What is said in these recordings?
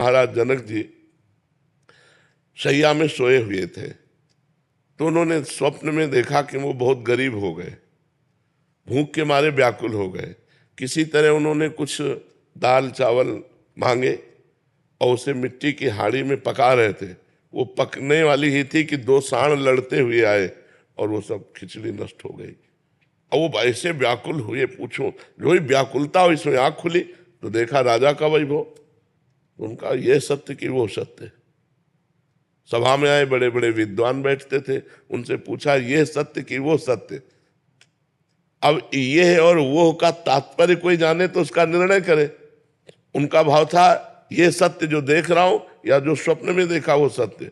महाराज जनक जी शैया में सोए हुए थे, तो उन्होंने स्वप्न में देखा कि वो बहुत गरीब हो गए, भूख के मारे व्याकुल हो गए। किसी तरह उन्होंने कुछ दाल चावल मांगे और उसे मिट्टी की हाड़ी में पका रहे थे। वो पकने वाली ही थी कि दो सांड लड़ते हुए आए और वो सब खिचड़ी नष्ट हो गई। और वो ऐसे व्याकुल हुए, पूछो जो ही व्याकुलता हो इसमें आंख खुली तो देखा राजा का वैभव। उनका ये सत्य कि वो सत्य। सभा में आए बड़े बड़े विद्वान बैठते थे, उनसे पूछा ये सत्य कि वो सत्य। अब ये है और वो का तात्पर्य कोई जाने तो उसका निर्णय करे। उनका भाव था ये सत्य जो देख रहा हूं या जो स्वप्न में देखा वो सत्य।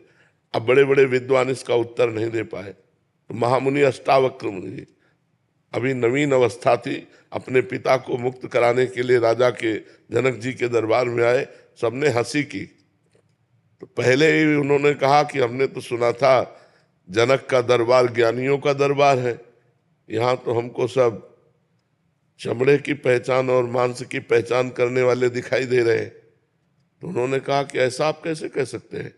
अब बड़े बड़े विद्वान इसका उत्तर नहीं दे पाए। तो महामुनि अष्टावक्र मुनि, अभी नवीन अवस्था थी, अपने पिता को मुक्त कराने के लिए राजा के जनक जी के दरबार में आए। सबने हंसी की। तो पहले ही उन्होंने कहा कि हमने तो सुना था जनक का दरबार ज्ञानियों का दरबार है, यहाँ तो हमको सब चमड़े की पहचान और मांस की पहचान करने वाले दिखाई दे रहे हैं। तो उन्होंने कहा कि ऐसा आप कैसे कह सकते हैं?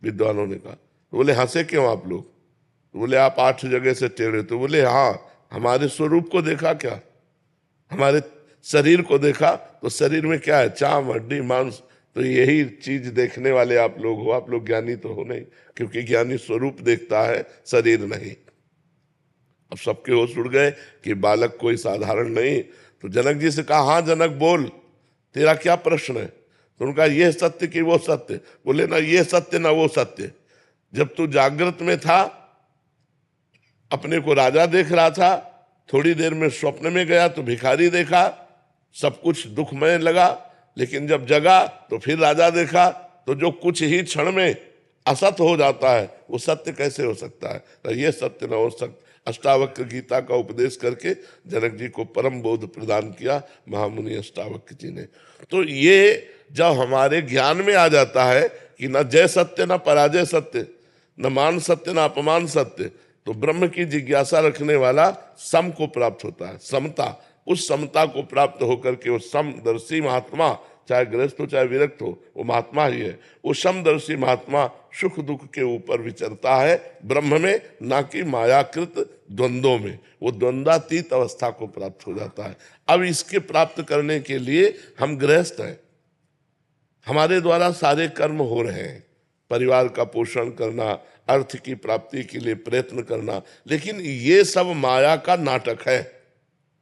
विद्वानों ने कहा। तो बोले हंसे क्यों आप लोग? तो बोले आप 8 जगह से टेढ़े। तो बोले हाँ, हमारे स्वरूप को देखा क्या? हमारे शरीर को देखा तो शरीर में क्या है? चाम हड्डी मांस। तो यही चीज देखने वाले आप लोग हो। आप लोग ज्ञानी तो हो नहीं, क्योंकि ज्ञानी स्वरूप देखता है, शरीर नहीं। अब सबके होश उड़ गए कि बालक कोई साधारण नहीं। तो जनक जी से कहा हाँ जनक बोल, तेरा क्या प्रश्न है? तो उनका ये सत्य कि वो सत्य। बोले ना ये सत्य ना वो सत्य। जब तू जागृत में था अपने को राजा देख रहा था, थोड़ी देर में स्वप्न में गया तो भिखारी देखा, सब कुछ दुखमय लगा। लेकिन जब जगा तो फिर राजा देखा। तो जो कुछ ही क्षण में असत्य हो जाता है वो सत्य कैसे हो सकता है? तो ये सत्य न हो सकता। अष्टावक्र गीता का उपदेश करके जनक जी को परम बोध प्रदान किया महामुनि अष्टावक्र जी ने। तो ये जब हमारे ज्ञान में आ जाता है कि न जय सत्य न पराजय सत्य, न मान सत्य न अपमान सत्य, तो ब्रह्म की जिज्ञासा रखने वाला सम को प्राप्त होता है, समता। उस समता को प्राप्त होकर के वो समदर्शी महात्मा, चाहे गृहस्थ हो चाहे विरक्त हो, वो महात्मा ही है। वो समदर्शी महात्मा सुख दुख के ऊपर विचरता है ब्रह्म में, ना कि मायाकृत द्वंद्वों में। वो द्वंद्वातीत अवस्था को प्राप्त हो जाता है। अब इसके प्राप्त करने के लिए हम गृहस्थ हैं, हमारे द्वारा सारे कर्म हो रहे हैं, परिवार का पोषण करना, अर्थ की प्राप्ति के लिए प्रयत्न करना, लेकिन ये सब माया का नाटक है,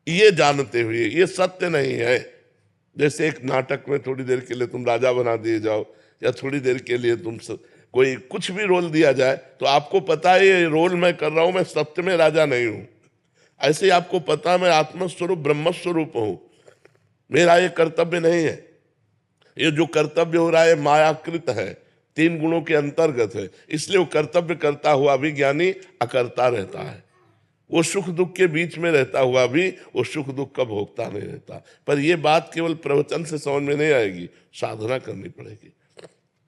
ये जानते हुए ये सत्य नहीं है। जैसे एक नाटक में थोड़ी देर के लिए तुम राजा बना दिए जाओ, या थोड़ी देर के लिए तुम कोई कुछ भी रोल दिया जाए, तो आपको पता है ये रोल मैं कर रहा हूं, मैं सत्य में राजा नहीं हूं। ऐसे ही आपको पता मैं आत्मस्वरूप ब्रह्मस्वरूप हूं, मेरा ये कर्तव्य नहीं है। ये जो कर्तव्य हो रहा है मायाकृत है, 3 गुणों के अंतर्गत है, इसलिए वो कर्तव्य करता हुआ भी ज्ञानी अकर्ता रहता है। वो सुख दुख के बीच में रहता हुआ भी वो सुख दुख का भोगता नहीं रहता। पर ये बात केवल प्रवचन से समझ में नहीं आएगी, साधना करनी पड़ेगी।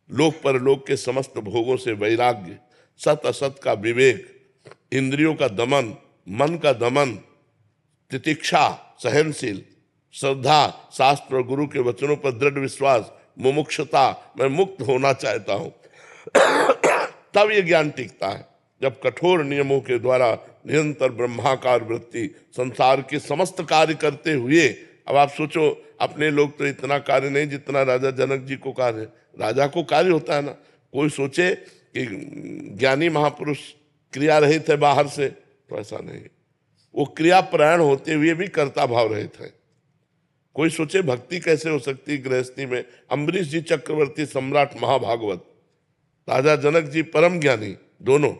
लोक परलोक के समस्त भोगों से वैराग्य, सत असत का विवेक, इंद्रियों का दमन, मन का दमन, तितिक्षा, सहनशील, श्रद्धा, शास्त्र और गुरु के वचनों पर दृढ़ विश्वास, मुमुक्षुता, मैं मुक्त होना चाहता हूं, तब ये ज्ञान टिकता है। जब कठोर नियमों के द्वारा निरंतर ब्रह्माकार वृत्ति संसार के समस्त कार्य करते हुए, अब आप सोचो अपने लोग तो इतना कार्य नहीं जितना राजा जनक जी को कार्य। राजा को कार्य होता है ना। कोई सोचे कि ज्ञानी महापुरुष क्रिया रहित है बाहर से, तो ऐसा नहीं। वो क्रिया परायण होते हुए भी कर्ता भाव रहित है। कोई सोचे भक्ति कैसे हो सकती गृहस्थी में? अम्बरीश जी चक्रवर्ती सम्राट महाभागवत, राजा जनक जी परम ज्ञानी, दोनों,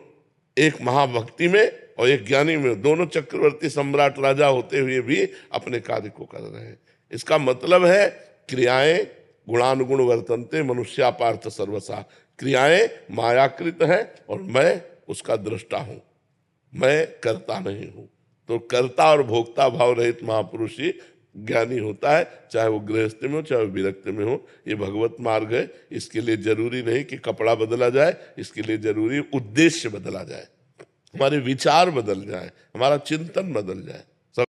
एक महाभक्ति में और एक ज्ञानी में, दोनों चक्रवर्ती सम्राट राजा होते हुए भी अपने कार्य को कर रहे हैं। इसका मतलब है क्रियाएं गुणानुगुण वर्तनते मनुष्यापार्थ सर्वसा। क्रियाएं मायाकृत है और मैं उसका दृष्टा हूं, मैं करता नहीं हूं। तो कर्ता और भोक्ता भाव रहित महापुरुष ही ज्ञानी होता है, चाहे वो गृहस्थ में हो चाहे वो विरक्त में हो। ये भगवत मार्ग है। इसके लिए जरूरी नहीं कि कपड़ा बदला जाए, इसके लिए जरूरी उद्देश्य बदला जाए, हमारे विचार बदल जाए, हमारा चिंतन बदल जाए।